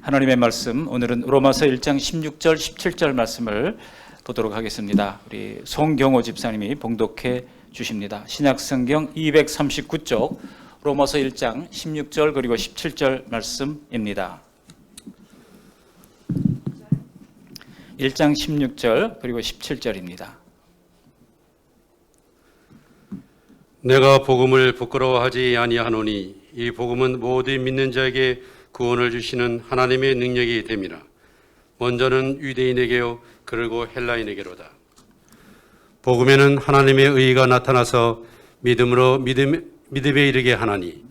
하나님의 말씀, 오늘은 로마서 1장 16절 17절 말씀을 보도록 하겠습니다. 우리 송경호 집사님이 봉독해 주십니다. 신약성경 239쪽 로마서 1장 16절 그리고 17절 말씀입니다. 1장 16절 그리고 17절입니다. 내가 복음을 부끄러워하지 아니하노니 이 복음은 모든 믿는 자에게 구원을 주시는 하나님의 능력이 됨이라. 먼저는 유대인에게요 그리고 헬라인에게로다. 복음에는 하나님의 의가 나타나서 믿음으로 믿음에 이르게 하나니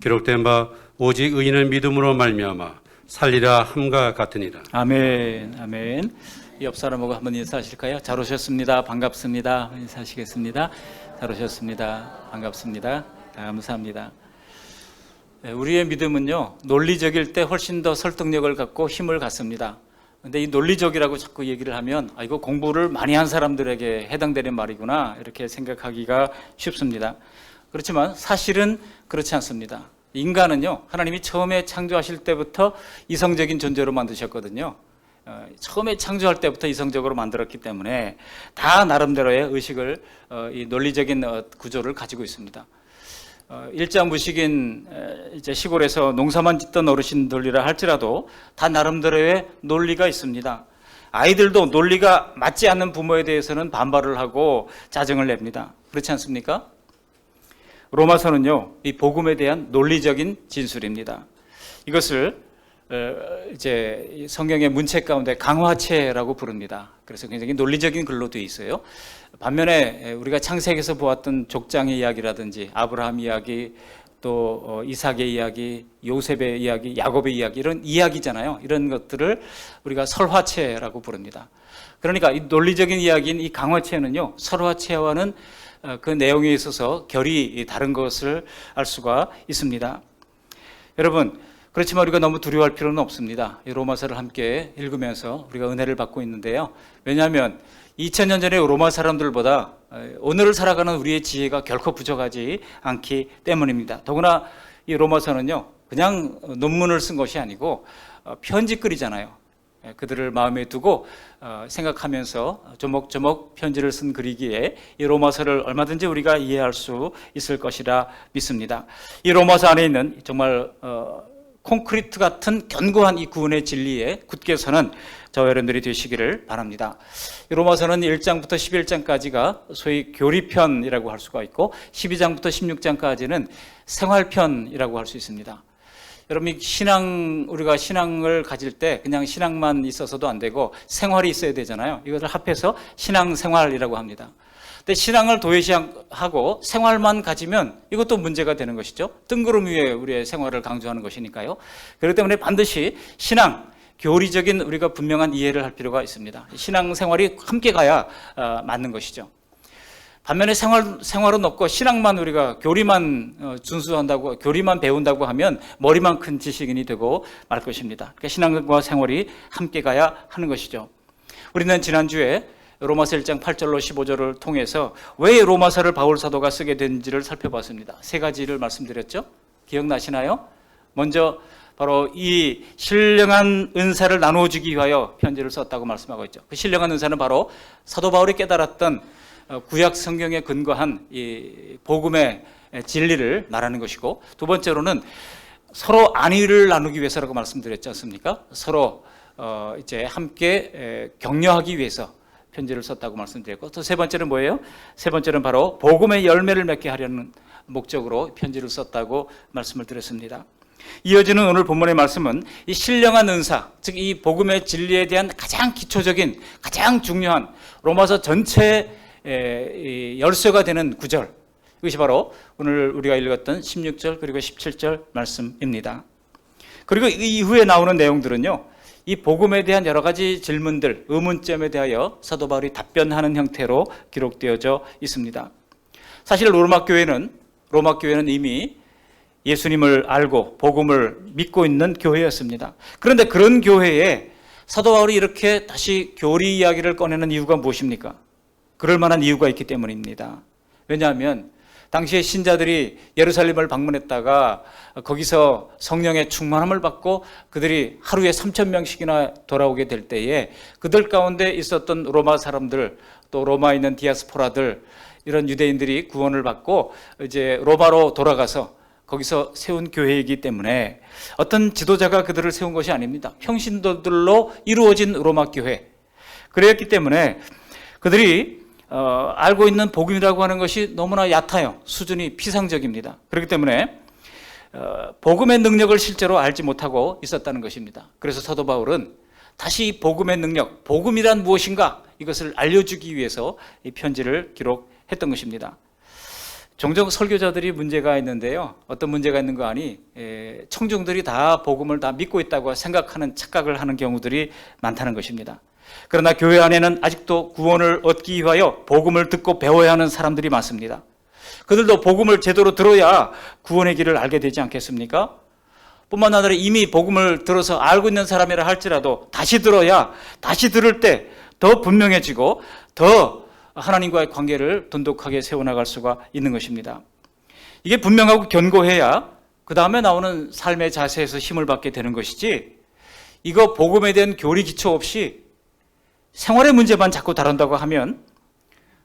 기록된 바 오직 의인은 믿음으로 말미암아 살리라 함과 같으니라. 아멘. 아멘. 옆 사람하고 한번 인사하실까요? 잘 오셨습니다. 반갑습니다. 인사하시겠습니다. 잘 오셨습니다. 반갑습니다. 감사합니다. 우리의 믿음은요, 논리적일 때 훨씬 더 설득력을 갖고 힘을 갖습니다. 근데 이 논리적이라고 자꾸 얘기를 하면 이거 공부를 많이 한 사람들에게 해당되는 말이구나 이렇게 생각하기가 쉽습니다. 그렇지만 사실은 그렇지 않습니다. 인간은요, 하나님이 처음에 창조하실 때부터 이성적인 존재로 만드셨거든요. 처음에 창조할 때부터 이성적으로 만들었기 때문에 다 나름대로의 의식을, 이 논리적인 구조를 가지고 있습니다. 일자무식인 이제 시골에서 농사만 짓던 어르신들이라 할지라도 다 나름대로의 논리가 있습니다. 아이들도 논리가 맞지 않는 부모에 대해서는 반발을 하고 짜증을 냅니다. 그렇지 않습니까? 로마서는요, 이 복음에 대한 논리적인 진술입니다. 이것을 이제 성경의 문체 가운데 강화체라고 부릅니다. 그래서 굉장히 논리적인 글로 되어 있어요. 반면에 우리가 창세기에서 보았던 족장의 이야기라든지 아브라함 이야기, 또 이삭의 이야기, 요셉의 이야기, 야곱의 이야기, 이런 이야기잖아요. 이런 것들을 우리가 설화체라고 부릅니다. 그러니까 이 논리적인 이야기인 이 강화체는요, 설화체와는 그 내용에 있어서 결이 다른 것을 알 수가 있습니다. 여러분, 그렇지만 우리가 너무 두려워할 필요는 없습니다. 이 로마서를 함께 읽으면서 우리가 은혜를 받고 있는데요. 왜냐하면 2000년 전의 로마 사람들보다 오늘을 살아가는 우리의 지혜가 결코 부족하지 않기 때문입니다. 더구나 이 로마서는요, 그냥 논문을 쓴 것이 아니고 편지글이잖아요. 그들을 마음에 두고 생각하면서 조목조목 편지를 쓴 글이기에 이 로마서를 얼마든지 우리가 이해할 수 있을 것이라 믿습니다. 이 로마서 안에 있는 정말 콘크리트 같은 견고한 이 구원의 진리에 굳게 서는 저와 여러분들이 되시기를 바랍니다. 이 로마서는 1장부터 11장까지가 소위 교리편이라고 할 수가 있고 12장부터 16장까지는 생활편이라고 할 수 있습니다. 여러분, 우리가 신앙을 가질 때 그냥 신앙만 있어서도 안 되고 생활이 있어야 되잖아요. 이것을 합해서 신앙생활이라고 합니다. 근데 신앙을 도외시하고 생활만 가지면 이것도 문제가 되는 것이죠. 뜬구름 위에 우리의 생활을 강조하는 것이니까요. 그렇기 때문에 반드시 신앙, 교리적인 우리가 분명한 이해를 할 필요가 있습니다. 신앙생활이 함께 가야 맞는 것이죠. 반면에 생활은 없고 신앙만 우리가 교리만 준수한다고, 교리만 배운다고 하면 머리만 큰 지식인이 되고 말 것입니다. 그러니까 신앙과 생활이 함께 가야 하는 것이죠. 우리는 지난주에 로마서 1장 8절로 15절을 통해서 왜 로마서를 바울 사도가 쓰게 된지를 살펴봤습니다. 세 가지를 말씀드렸죠. 기억나시나요? 먼저 바로 이 신령한 은사를 나누어 주기 위하여 편지를 썼다고 말씀하고 있죠. 그 신령한 은사는 바로 사도 바울이 깨달았던 구약 성경에 근거한 이 복음의 진리를 말하는 것이고, 두 번째로는 서로 안위를 나누기 위해서라고 말씀드렸지 않습니까? 서로 이제 함께 격려하기 위해서 편지를 썼다고 말씀드렸고, 또 세 번째는 뭐예요? 세 번째는 바로 복음의 열매를 맺게 하려는 목적으로 편지를 썼다고 말씀을 드렸습니다. 이어지는 오늘 본문의 말씀은 이 신령한 은사, 즉 이 복음의 진리에 대한 가장 기초적인, 가장 중요한 로마서 전체의 열쇠가 되는 구절, 이것이 바로 오늘 우리가 읽었던 16절 그리고 17절 말씀입니다. 그리고 이 이후에 나오는 내용들은요, 이 복음에 대한 여러 가지 질문들, 의문점에 대하여 사도 바울이 답변하는 형태로 기록되어져 있습니다. 사실 로마 교회는 이미 예수님을 알고 복음을 믿고 있는 교회였습니다. 그런데 그런 교회에 사도 바울이 이렇게 다시 교리 이야기를 꺼내는 이유가 무엇입니까? 그럴 만한 이유가 있기 때문입니다. 왜냐하면 당시에 신자들이 예루살렘을 방문했다가 거기서 성령의 충만함을 받고 그들이 하루에 3,000명씩이나 돌아오게 될 때에 그들 가운데 있었던 로마 사람들, 또 로마에 있는 디아스포라들, 이런 유대인들이 구원을 받고 이제 로마로 돌아가서 거기서 세운 교회이기 때문에 어떤 지도자가 그들을 세운 것이 아닙니다. 평신도들로 이루어진 로마 교회. 그랬기 때문에 그들이 알고 있는 복음이라고 하는 것이 너무나 얕아요. 수준이 피상적입니다. 그렇기 때문에 복음의 능력을 실제로 알지 못하고 있었다는 것입니다. 그래서 사도 바울은 다시 이 복음의 능력, 복음이란 무엇인가, 이것을 알려주기 위해서 이 편지를 기록했던 것입니다. 종종 설교자들이 문제가 있는데요. 어떤 문제가 있는 거 아니, 청중들이 다 복음을 다 믿고 있다고 생각하는 착각을 하는 경우들이 많다는 것입니다. 그러나 교회 안에는 아직도 구원을 얻기 위하여 복음을 듣고 배워야 하는 사람들이 많습니다. 그들도 복음을 제대로 들어야 구원의 길을 알게 되지 않겠습니까? 뿐만 아니라 이미 복음을 들어서 알고 있는 사람이라 할지라도 다시 들어야 다시 들을 때 더 분명해지고 더 하나님과의 관계를 돈독하게 세워나갈 수가 있는 것입니다. 이게 분명하고 견고해야 그 다음에 나오는 삶의 자세에서 힘을 받게 되는 것이지, 이거 복음에 대한 교리 기초 없이 생활의 문제만 자꾸 다룬다고 하면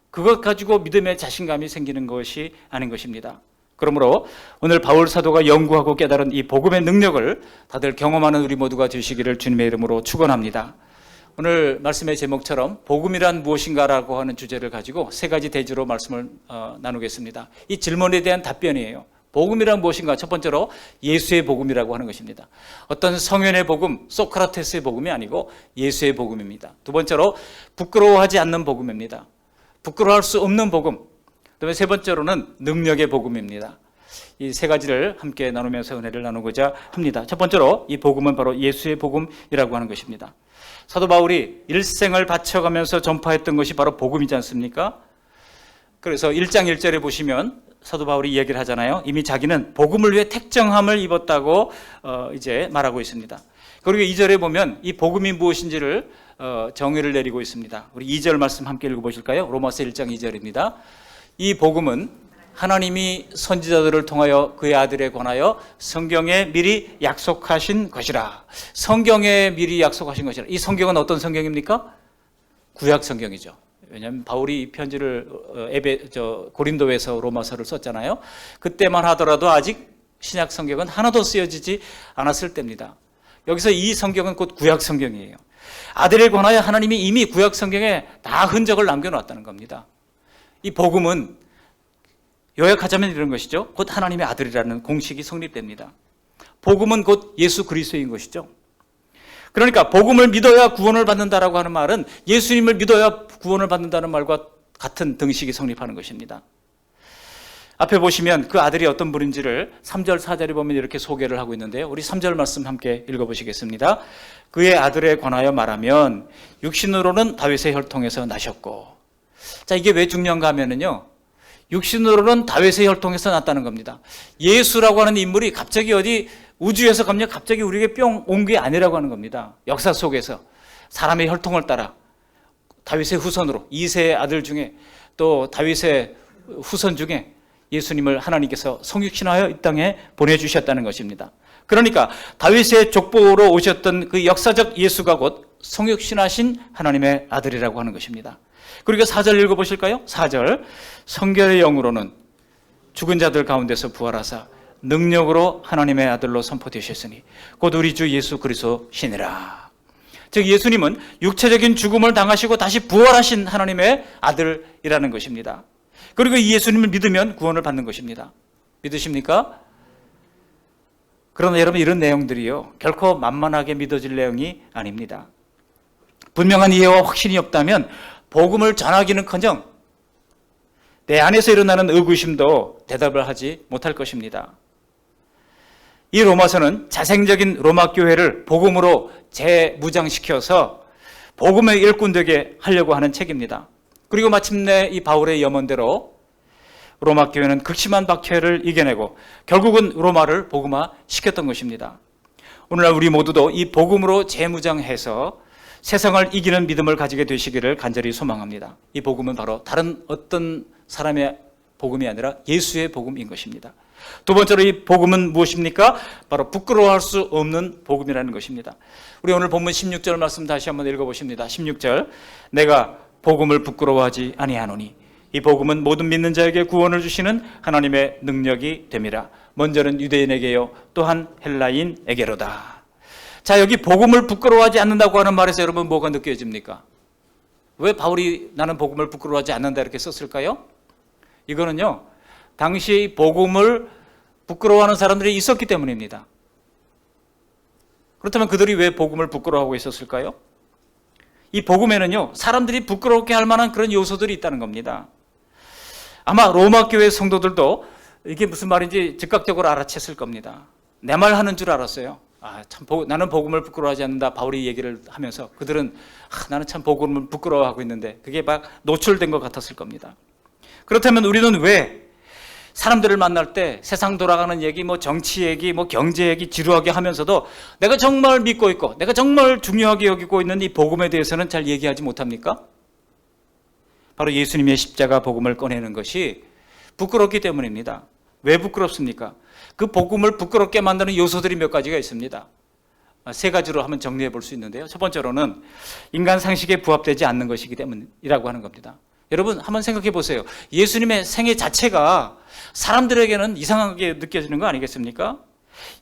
그것 가지고 믿음의 자신감이 생기는 것이 아닌 것입니다. 그러므로 오늘 바울 사도가 연구하고 깨달은 이 복음의 능력을 다들 경험하는 우리 모두가 되시기를 주님의 이름으로 축원합니다. 오늘 말씀의 제목처럼 복음이란 무엇인가라고 하는 주제를 가지고 세 가지 대지로 말씀을 나누겠습니다. 이 질문에 대한 답변이에요. 복음이란 무엇인가? 첫 번째로 예수의 복음이라고 하는 것입니다. 어떤 성현의 복음, 소크라테스의 복음이 아니고 예수의 복음입니다. 두 번째로 부끄러워하지 않는 복음입니다. 부끄러워할 수 없는 복음. 그다음에 세 번째로는 능력의 복음입니다. 이 세 가지를 함께 나누면서 은혜를 나누고자 합니다. 첫 번째로 이 복음은 바로 예수의 복음이라고 하는 것입니다. 사도 바울이 일생을 바쳐가면서 전파했던 것이 바로 복음이지 않습니까? 그래서 1장 1절에 보시면 사도 바울이 이야기를 하잖아요. 이미 자기는 복음을 위해 택정함을 입었다고 이제 말하고 있습니다. 그리고 2절에 보면 이 복음이 무엇인지를 정의를 내리고 있습니다. 우리 2절 말씀 함께 읽어보실까요? 로마서 1장 2절입니다. 이 복음은 하나님이 선지자들을 통하여 그의 아들에 관하여 성경에 미리 약속하신 것이라. 성경에 미리 약속하신 것이라. 이 성경은 어떤 성경입니까? 구약 성경이죠. 왜냐하면 바울이 이 편지를 고린도에서 로마서를 썼잖아요. 그때만 하더라도 아직 신약 성경은 하나도 쓰여지지 않았을 때입니다. 여기서 이 성경은 곧 구약 성경이에요. 아들에 관하여 하나님이 이미 구약 성경에 다 흔적을 남겨놨다는 겁니다. 이 복음은 요약하자면 이런 것이죠. 곧 하나님의 아들이라는 공식이 성립됩니다. 복음은 곧 예수 그리스도인 것이죠. 그러니까 복음을 믿어야 구원을 받는다라고 하는 말은 예수님을 믿어야 구원을 받는다는 말과 같은 등식이 성립하는 것입니다. 앞에 보시면 그 아들이 어떤 분인지를 3절 4절에 보면 이렇게 소개를 하고 있는데요. 우리 3절 말씀 함께 읽어보시겠습니다. 그의 아들에 관하여 말하면 육신으로는 다윗의 혈통에서 나셨고. 자, 이게 왜 중요한가 하면은요, 육신으로는 다윗의 혈통에서 났다는 겁니다. 예수라고 하는 인물이 갑자기 어디 우주에서 갑자기 우리에게 뿅 온 게 아니라고 하는 겁니다. 역사 속에서 사람의 혈통을 따라 다윗의 후손으로 2세의 아들 중에 또 다윗의 후손 중에 예수님을 하나님께서 성육신하여 이 땅에 보내주셨다는 것입니다. 그러니까 다윗의 족보로 오셨던 그 역사적 예수가 곧 성육신하신 하나님의 아들이라고 하는 것입니다. 그리고 4절 읽어보실까요? 4절 성결의 영으로는 죽은 자들 가운데서 부활하사 능력으로 하나님의 아들로 선포되셨으니 곧 우리 주 예수 그리스도 신이라. 즉 예수님은 육체적인 죽음을 당하시고 다시 부활하신 하나님의 아들이라는 것입니다. 그리고 이 예수님을 믿으면 구원을 받는 것입니다. 믿으십니까? 그러나 여러분, 이런 내용들이요, 결코 만만하게 믿어질 내용이 아닙니다. 분명한 이해와 확신이 없다면 복음을 전하기는커녕 내 안에서 일어나는 의구심도 대답을 하지 못할 것입니다. 이 로마서는 자생적인 로마 교회를 복음으로 재무장시켜서 복음의 일꾼 되게 하려고 하는 책입니다. 그리고 마침내 이 바울의 염원대로 로마 교회는 극심한 박해를 이겨내고 결국은 로마를 복음화 시켰던 것입니다. 오늘날 우리 모두도 이 복음으로 재무장해서 세상을 이기는 믿음을 가지게 되시기를 간절히 소망합니다. 이 복음은 바로 다른 어떤 사람의 복음이 아니라 예수의 복음인 것입니다. 두 번째로 이 복음은 무엇입니까? 바로 부끄러워할 수 없는 복음이라는 것입니다. 우리 오늘 본문 16절 말씀 다시 한번 읽어보십니다. 16절, 내가 복음을 부끄러워하지 아니하노니 이 복음은 모든 믿는 자에게 구원을 주시는 하나님의 능력이 됨이라. 먼저는 유대인에게요 또한 헬라인에게로다. 자, 여기 복음을 부끄러워하지 않는다고 하는 말에서 여러분 뭐가 느껴집니까? 왜 바울이 나는 복음을 부끄러워하지 않는다 이렇게 썼을까요? 이거는요, 당시 이 복음을 부끄러워하는 사람들이 있었기 때문입니다. 그렇다면 그들이 왜 복음을 부끄러워하고 있었을까요? 이 복음에는요, 사람들이 부끄럽게 할 만한 그런 요소들이 있다는 겁니다. 아마 로마 교회 성도들도 이게 무슨 말인지 즉각적으로 알아챘을 겁니다. 내 말 하는 줄 알았어요. 나는 복음을 부끄러워하지 않는다. 바울이 얘기를 하면서 그들은 나는 참 복음을 부끄러워하고 있는데 그게 막 노출된 것 같았을 겁니다. 그렇다면 우리는 왜 사람들을 만날 때 세상 돌아가는 얘기, 정치 얘기, 경제 얘기 지루하게 하면서도 내가 정말 믿고 있고 내가 정말 중요하게 여기고 있는 이 복음에 대해서는 잘 얘기하지 못합니까? 바로 예수님의 십자가 복음을 꺼내는 것이 부끄럽기 때문입니다. 왜 부끄럽습니까? 그 복음을 부끄럽게 만드는 요소들이 몇 가지가 있습니다. 세 가지로 한번 정리해 볼 수 있는데요. 첫 번째로는 인간 상식에 부합되지 않는 것이기 때문이라고 하는 겁니다. 여러분 한번 생각해 보세요. 예수님의 생애 자체가 사람들에게는 이상하게 느껴지는 거 아니겠습니까?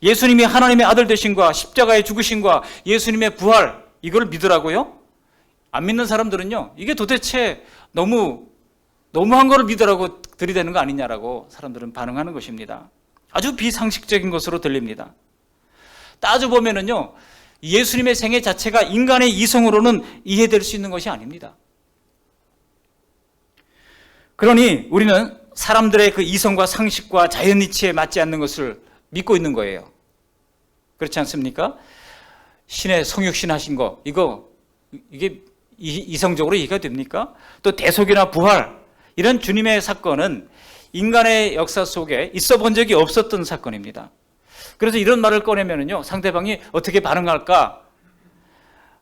예수님이 하나님의 아들 되신과 십자가의 죽으신과 예수님의 부활, 이걸 믿으라고요? 안 믿는 사람들은요, 이게 도대체 너무한 거를 믿으라고 들이대는 거 아니냐라고 사람들은 반응하는 것입니다. 아주 비상식적인 것으로 들립니다. 따져보면은요, 예수님의 생애 자체가 인간의 이성으로는 이해될 수 있는 것이 아닙니다. 그러니 우리는 사람들의 그 이성과 상식과 자연 이치에 맞지 않는 것을 믿고 있는 거예요. 그렇지 않습니까? 신의 성육신 하신 거, 이게 이성적으로 이해가 됩니까? 또 대속이나 부활, 이런 주님의 사건은 인간의 역사 속에 있어 본 적이 없었던 사건입니다. 그래서 이런 말을 꺼내면요, 상대방이 어떻게 반응할까?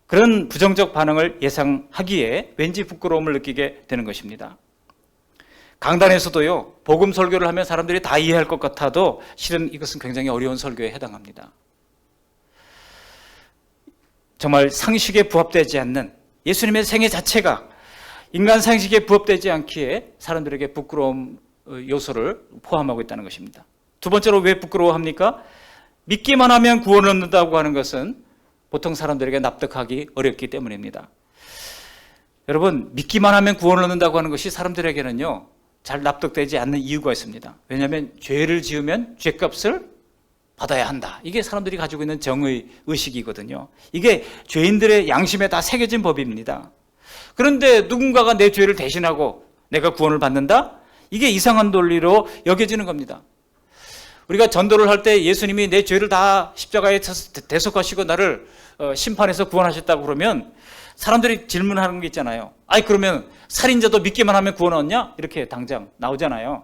그런 부정적 반응을 예상하기에 왠지 부끄러움을 느끼게 되는 것입니다. 강단에서도요, 복음 설교를 하면 사람들이 다 이해할 것 같아도 실은 이것은 굉장히 어려운 설교에 해당합니다. 정말 상식에 부합되지 않는 예수님의 생애 자체가 인간 상식에 부합되지 않기에 사람들에게 부끄러움 요소를 포함하고 있다는 것입니다. 두 번째로 왜 부끄러워합니까? 믿기만 하면 구원을 얻는다고 하는 것은 보통 사람들에게 납득하기 어렵기 때문입니다. 여러분, 믿기만 하면 구원을 얻는다고 하는 것이 사람들에게는요, 잘 납득되지 않는 이유가 있습니다. 왜냐하면 죄를 지으면 죄값을 받아야 한다. 이게 사람들이 가지고 있는 정의 의식이거든요. 이게 죄인들의 양심에 다 새겨진 법입니다. 그런데 누군가가 내 죄를 대신하고 내가 구원을 받는다? 이게 이상한 논리로 여겨지는 겁니다. 우리가 전도를 할 때 예수님이 내 죄를 다 십자가에 대속하시고 나를 심판해서 구원하셨다고 그러면 사람들이 질문하는 게 있잖아요. 그러면 살인자도 믿기만 하면 구원 얻냐? 이렇게 당장 나오잖아요.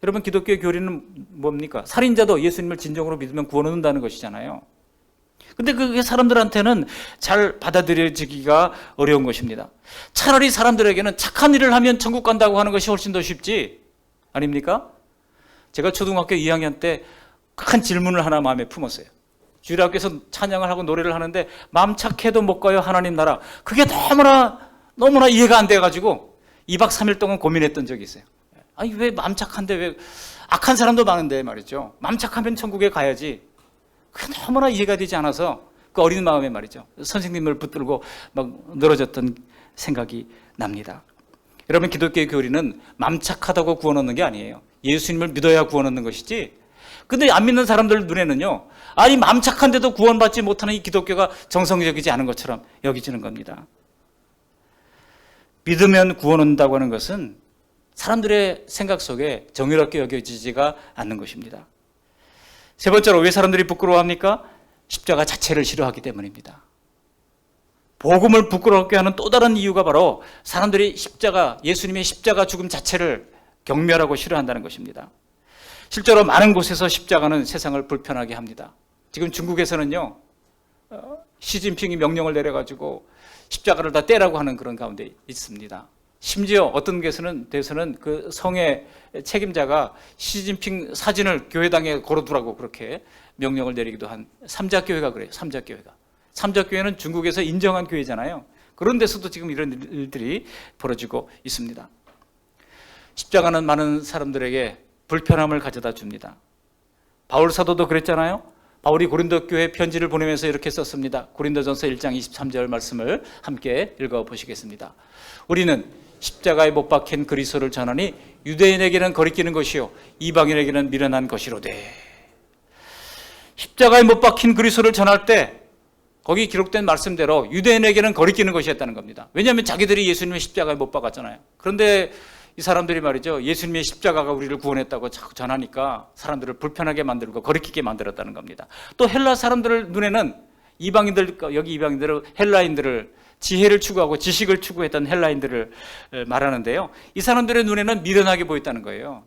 여러분, 기독교의 교리는 뭡니까? 살인자도 예수님을 진정으로 믿으면 구원 얻는다는 것이잖아요. 근데 그게 사람들한테는 잘 받아들여지기가 어려운 것입니다. 차라리 사람들에게는 착한 일을 하면 천국 간다고 하는 것이 훨씬 더 쉽지 아닙니까? 제가 초등학교 2학년 때 큰 질문을 하나 마음에 품었어요. 주일학교에서 찬양을 하고 노래를 하는데 마음 착해도 못 가요 하나님 나라. 그게 너무나 이해가 안 돼가지고 2박 3일 동안 고민했던 적이 있어요. 왜 마음 착한데 왜 악한 사람도 많은데 말이죠. 마음 착하면 천국에 가야지. 그게 너무나 이해가 되지 않아서 그 어린 마음에 말이죠. 선생님을 붙들고 막 늘어졌던 생각이 납니다. 여러분, 기독교의 교리는 마음 착하다고 구원 얻는 게 아니에요. 예수님을 믿어야 구원 얻는 것이지. 근데 안 믿는 사람들 눈에는요, 마음 착한데도 구원받지 못하는 이 기독교가 정성적이지 않은 것처럼 여기지는 겁니다. 믿으면 구원 얻는다고 하는 것은 사람들의 생각 속에 정의롭게 여겨지지가 않는 것입니다. 세 번째로 왜 사람들이 부끄러워합니까? 십자가 자체를 싫어하기 때문입니다. 복음을 부끄럽게 하는 또 다른 이유가 바로 사람들이 예수님의 십자가 죽음 자체를 경멸하고 싫어한다는 것입니다. 실제로 많은 곳에서 십자가는 세상을 불편하게 합니다. 지금 중국에서는요, 시진핑이 명령을 내려가지고 십자가를 다 떼라고 하는 그런 가운데 있습니다. 심지어 어떤 데서는 그 성의 책임자가 시진핑 사진을 교회당에 걸어두라고 그렇게 명령을 내리기도 한 삼자교회가 그래요. 삼자교회가. 삼자교회는 중국에서 인정한 교회잖아요. 그런 데서도 지금 이런 일들이 벌어지고 있습니다. 십자가는 많은 사람들에게 불편함을 가져다 줍니다. 바울 사도도 그랬잖아요. 바울이 고린도 교회 편지를 보내면서 이렇게 썼습니다. 고린도전서 1장 23절 말씀을 함께 읽어보시겠습니다. 우리는 십자가에 못 박힌 그리스도를 전하니 유대인에게는 거리끼는 것이요 이방인에게는 미련한 것이로되. 십자가에 못 박힌 그리스도를 전할 때 거기 기록된 말씀대로 유대인에게는 거리끼는 것이었다는 겁니다. 왜냐하면 자기들이 예수님의 십자가에 못 박았잖아요. 그런데 이 사람들이 말이죠, 예수님의 십자가가 우리를 구원했다고 자꾸 전하니까 사람들을 불편하게 만들고 거리끼게 만들었다는 겁니다. 또 헬라 사람들 눈에는 이방인들, 여기 이방인들은 헬라인들을 지혜를 추구하고 지식을 추구했던 헬라인들을 말하는데요, 이 사람들의 눈에는 미련하게 보였다는 거예요.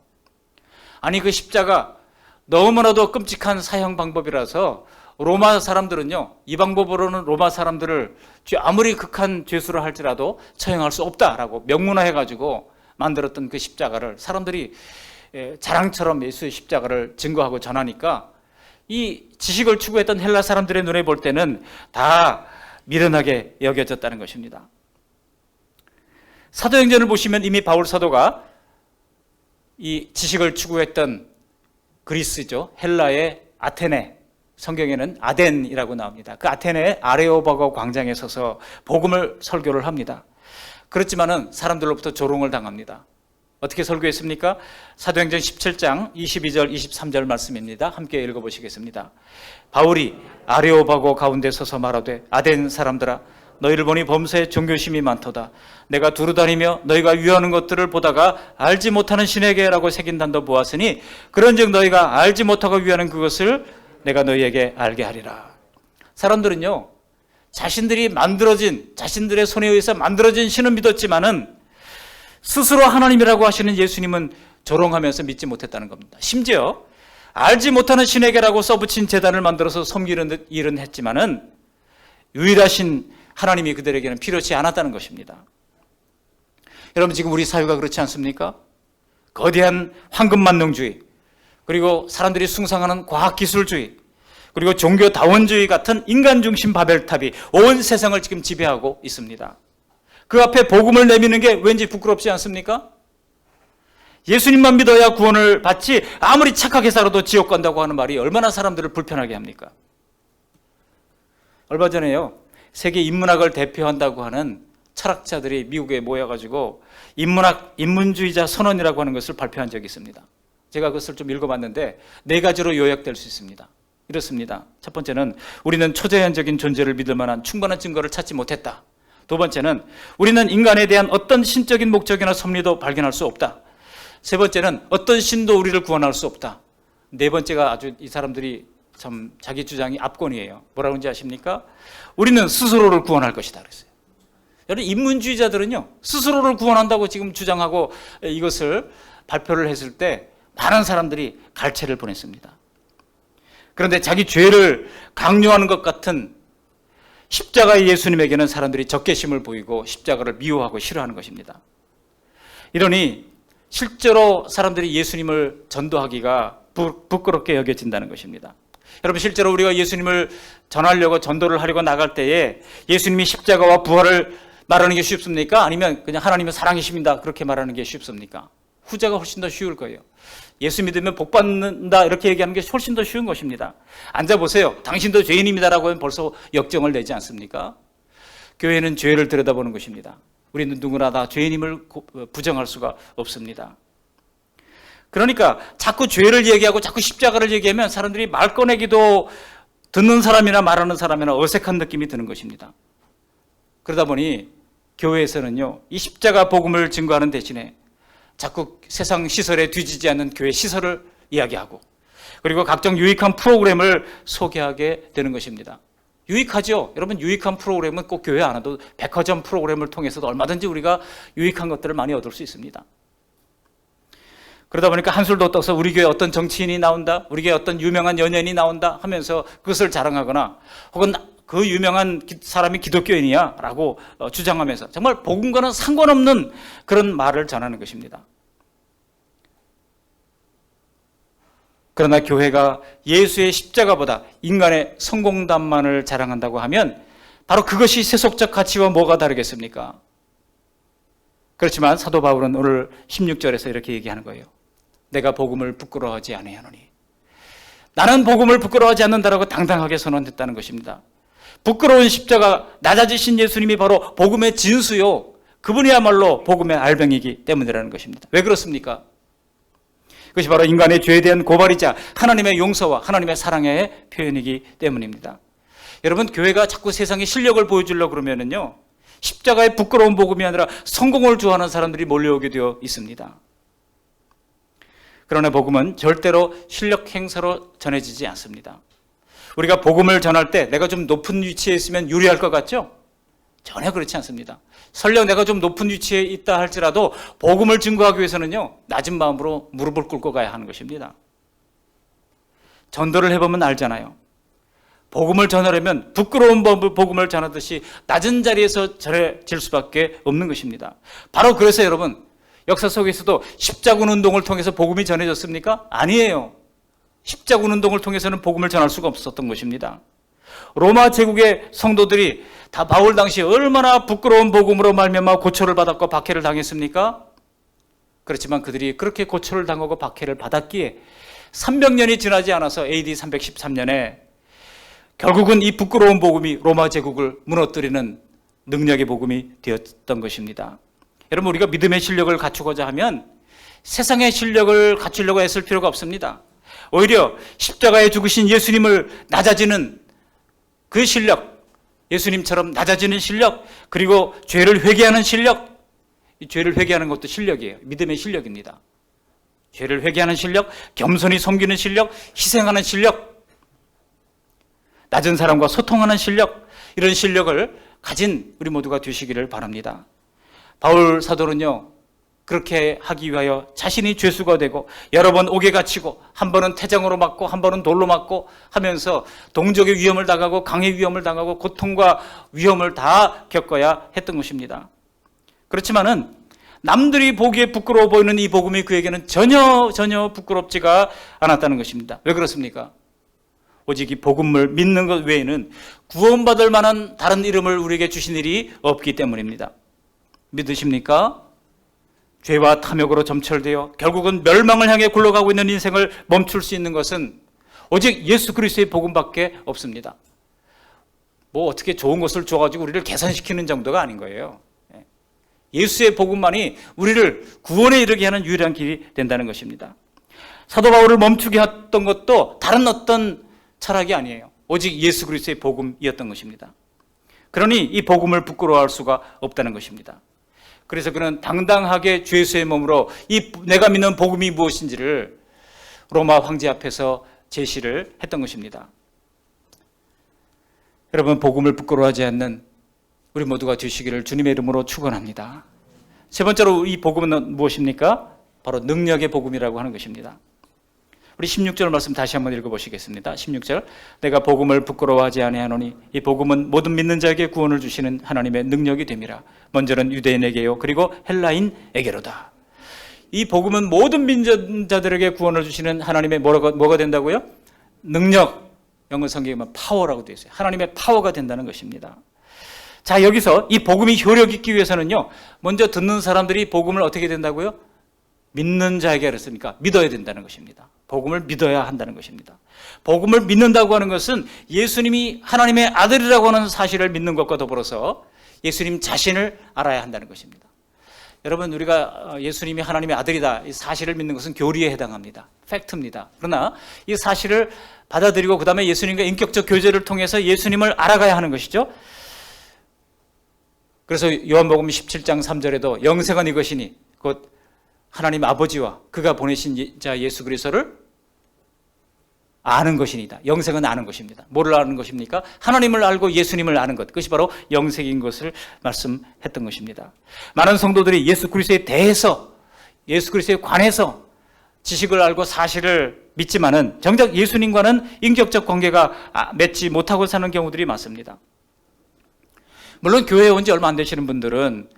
아니 그 십자가 너무나도 끔찍한 사형 방법이라서 로마 사람들은요, 이 방법으로는 로마 사람들을 아무리 극한 죄수를 할지라도 처형할 수 없다라고 명문화해가지고 만들었던 그 십자가를 사람들이 자랑처럼 예수의 십자가를 증거하고 전하니까 이 지식을 추구했던 헬라 사람들의 눈에 볼 때는 다 미련하게 여겨졌다는 것입니다. 사도행전을 보시면 이미 바울 사도가 이 지식을 추구했던 그리스죠, 헬라의 아테네, 성경에는 아덴이라고 나옵니다. 그 아테네의 아레오바고 광장에 서서 복음을 설교를 합니다. 그렇지만은 사람들로부터 조롱을 당합니다. 어떻게 설교했습니까? 사도행전 17장 22절 23절 말씀입니다. 함께 읽어보시겠습니다. 바울이 아레오바고 가운데 서서 말하되 아덴 사람들아 너희를 보니 범사에 종교심이 많도다. 내가 두루다니며 너희가 위하는 것들을 보다가 알지 못하는 신에게라고 새긴 단도 보았으니 그런즉 너희가 알지 못하고 위하는 그것을 내가 너희에게 알게 하리라. 사람들은요, 자신들이 만들어진, 자신들의 손에 의해서 만들어진 신은 믿었지만은 스스로 하나님이라고 하시는 예수님은 조롱하면서 믿지 못했다는 겁니다. 심지어 알지 못하는 신에게라고 써붙인 제단을 만들어서 섬기는 일은 했지만은 유일하신 하나님이 그들에게는 필요치 않았다는 것입니다. 여러분, 지금 우리 사회가 그렇지 않습니까? 거대한 황금만능주의, 그리고 사람들이 숭상하는 과학기술주의, 그리고 종교다원주의 같은 인간중심 바벨탑이 온 세상을 지금 지배하고 있습니다. 그 앞에 복음을 내미는 게 왠지 부끄럽지 않습니까? 예수님만 믿어야 구원을 받지 아무리 착하게 살아도 지옥 간다고 하는 말이 얼마나 사람들을 불편하게 합니까? 얼마 전에요, 세계 인문학을 대표한다고 하는 철학자들이 미국에 모여가지고 인문주의자 선언이라고 하는 것을 발표한 적이 있습니다. 제가 그것을 좀 읽어봤는데 4가지로 요약될 수 있습니다. 이렇습니다. 첫 번째는 우리는 초자연적인 존재를 믿을 만한 충분한 증거를 찾지 못했다. 두 번째는 우리는 인간에 대한 어떤 신적인 목적이나 섭리도 발견할 수 없다. 세 번째는 어떤 신도 우리를 구원할 수 없다. 네 번째가 아주 이 사람들이 참 자기 주장이 압권이에요. 뭐라고 하는지 아십니까? 우리는 스스로를 구원할 것이다 그랬어요. 여러분, 인문주의자들은요, 스스로를 구원한다고 지금 주장하고 이것을 발표를 했을 때 많은 사람들이 갈채를 보냈습니다. 그런데 자기 죄를 강요하는 것 같은 십자가의 예수님에게는 사람들이 적개심을 보이고 십자가를 미워하고 싫어하는 것입니다. 이러니 실제로 사람들이 예수님을 전도하기가 부끄럽게 여겨진다는 것입니다. 여러분, 실제로 우리가 예수님을 전하려고 전도를 하려고 나갈 때에 예수님이 십자가와 부활을 말하는 게 쉽습니까? 아니면 그냥 하나님은 사랑이십니다 그렇게 말하는 게 쉽습니까? 후자가 훨씬 더 쉬울 거예요. 예수 믿으면 복 받는다 이렇게 얘기하는 게 훨씬 더 쉬운 것입니다. 앉아보세요. 당신도 죄인입니다라고 하면 벌써 역정을 내지 않습니까? 교회는 죄를 들여다보는 것입니다. 우리는 누구나 다 죄인임을 부정할 수가 없습니다. 그러니까 자꾸 죄를 얘기하고 자꾸 십자가를 얘기하면 사람들이 말 꺼내기도 듣는 사람이나 말하는 사람이나 어색한 느낌이 드는 것입니다. 그러다 보니 교회에서는요, 이 십자가 복음을 증거하는 대신에 자꾸 세상 시설에 뒤지지 않는 교회 시설을 이야기하고, 그리고 각종 유익한 프로그램을 소개하게 되는 것입니다. 유익하죠? 여러분, 유익한 프로그램은 꼭 교회 안 와도 백화점 프로그램을 통해서도 얼마든지 우리가 유익한 것들을 많이 얻을 수 있습니다. 그러다 보니까 한술도 떠서 우리 교회 어떤 정치인이 나온다, 우리 교회 어떤 유명한 연예인이 나온다 하면서 그것을 자랑하거나, 혹은 그 유명한 사람이 기독교인이야 라고 주장하면서 정말 복음과는 상관없는 그런 말을 전하는 것입니다. 그러나 교회가 예수의 십자가보다 인간의 성공담만을 자랑한다고 하면 바로 그것이 세속적 가치와 뭐가 다르겠습니까? 그렇지만 사도 바울은 오늘 16절에서 이렇게 얘기하는 거예요. 내가 복음을 부끄러워하지 아니하노니. 나는 복음을 부끄러워하지 않는다라고 당당하게 선언했다는 것입니다. 부끄러운 십자가, 낮아지신 예수님이 바로 복음의 진수요, 그분이야말로 복음의 알병이기 때문이라는 것입니다. 왜 그렇습니까? 그것이 바로 인간의 죄에 대한 고발이자 하나님의 용서와 하나님의 사랑의 표현이기 때문입니다. 여러분, 교회가 자꾸 세상에 실력을 보여주려고 그러면은요, 십자가의 부끄러운 복음이 아니라 성공을 좋아하는 사람들이 몰려오게 되어 있습니다. 그러나 복음은 절대로 실력 행사로 전해지지 않습니다. 우리가 복음을 전할 때 내가 좀 높은 위치에 있으면 유리할 것 같죠? 전혀 그렇지 않습니다. 설령 내가 좀 높은 위치에 있다 할지라도 복음을 증거하기 위해서는요, 낮은 마음으로 무릎을 꿇고 가야 하는 것입니다. 전도를 해보면 알잖아요. 복음을 전하려면 부끄러운 복음을 전하듯이 낮은 자리에서 전해질 수밖에 없는 것입니다. 바로 그래서 여러분, 역사 속에서도 십자군 운동을 통해서 복음이 전해졌습니까? 아니에요. 십자군 운동을 통해서는 복음을 전할 수가 없었던 것입니다. 로마 제국의 성도들이 다 바울 당시에 얼마나 부끄러운 복음으로 말미암아 고초를 받았고 박해를 당했습니까? 그렇지만 그들이 그렇게 고초를 당하고 박해를 받았기에 300년이 지나지 않아서 AD 313년에 결국은 이 부끄러운 복음이 로마 제국을 무너뜨리는 능력의 복음이 되었던 것입니다. 여러분, 우리가 믿음의 실력을 갖추고자 하면 세상의 실력을 갖추려고 애쓸 필요가 없습니다. 오히려 십자가에 죽으신 예수님을 낮아지는 그 실력, 예수님처럼 낮아지는 실력, 그리고 죄를 회개하는 실력, 이 죄를 회개하는 것도 실력이에요. 믿음의 실력입니다. 죄를 회개하는 실력, 겸손히 섬기는 실력, 희생하는 실력, 낮은 사람과 소통하는 실력, 이런 실력을 가진 우리 모두가 되시기를 바랍니다. 바울 사도는요, 그렇게 하기 위하여 자신이 죄수가 되고 여러 번 옥에 갇히고 한 번은 태장으로 맞고 한 번은 돌로 맞고 하면서 동족의 위험을 당하고 강의 위험을 당하고 고통과 위험을 다 겪어야 했던 것입니다. 그렇지만은 남들이 보기에 부끄러워 보이는 이 복음이 그에게는 전혀 부끄럽지가 않았다는 것입니다. 왜 그렇습니까? 오직 이 복음을 믿는 것 외에는 구원받을 만한 다른 이름을 우리에게 주신 일이 없기 때문입니다. 믿으십니까? 죄와 탐욕으로 점철되어 결국은 멸망을 향해 굴러가고 있는 인생을 멈출 수 있는 것은 오직 예수 그리스도의 복음밖에 없습니다. 뭐 어떻게 좋은 것을 줘가지고 우리를 개선시키는 정도가 아닌 거예요. 예수의 복음만이 우리를 구원에 이르게 하는 유일한 길이 된다는 것입니다. 사도 바울을 멈추게 했던 것도 다른 어떤 철학이 아니에요. 오직 예수 그리스도의 복음이었던 것입니다. 그러니 이 복음을 부끄러워할 수가 없다는 것입니다. 그래서 그는 당당하게 죄수의 몸으로 이 내가 믿는 복음이 무엇인지를 로마 황제 앞에서 제시를 했던 것입니다. 여러분, 복음을 부끄러워하지 않는 우리 모두가 되시기를 주님의 이름으로 축원합니다. 세 번째로 이 복음은 무엇입니까? 바로 능력의 복음이라고 하는 것입니다. 우리 16절 말씀 다시 한번 읽어보시겠습니다. 16절, 내가 복음을 부끄러워하지 아니하노니 이 복음은 모든 믿는 자에게 구원을 주시는 하나님의 능력이 됨이라. 먼저는 유대인에게요 그리고 헬라인에게로다. 이 복음은 모든 믿는 자들에게 구원을 주시는 하나님의 뭐가 된다고요? 능력, 영어 성경에 보면 파워라고 되어 있어요. 하나님의 파워가 된다는 것입니다. 자, 여기서 이 복음이 효력 있기 위해서는요, 먼저 듣는 사람들이 복음을 어떻게 된다고요? 믿는 자에게 그랬습니까? 믿어야 된다는 것입니다. 복음을 믿어야 한다는 것입니다. 복음을 믿는다고 하는 것은 예수님이 하나님의 아들이라고 하는 사실을 믿는 것과 더불어서 예수님 자신을 알아야 한다는 것입니다. 여러분, 우리가 예수님이 하나님의 아들이다, 이 사실을 믿는 것은 교리에 해당합니다. 팩트입니다. 그러나 이 사실을 받아들이고 그 다음에 예수님과 인격적 교제를 통해서 예수님을 알아가야 하는 것이죠. 그래서 요한복음 17장 3절에도 영생은 이것이니 곧 하나님 아버지와 그가 보내신 자 예수 그리스도를 아는 것이니다. 영생은 아는 것입니다. 뭐를 아는 것입니까? 하나님을 알고 예수님을 아는 것. 그것이 바로 영생인 것을 말씀했던 것입니다. 많은 성도들이 예수 그리스도에 대해서, 예수 그리스도에 관해서 지식을 알고 사실을 믿지만은 정작 예수님과는 인격적 관계가 맺지 못하고 사는 경우들이 많습니다. 물론 교회에 온 지 얼마 안 되시는 분들은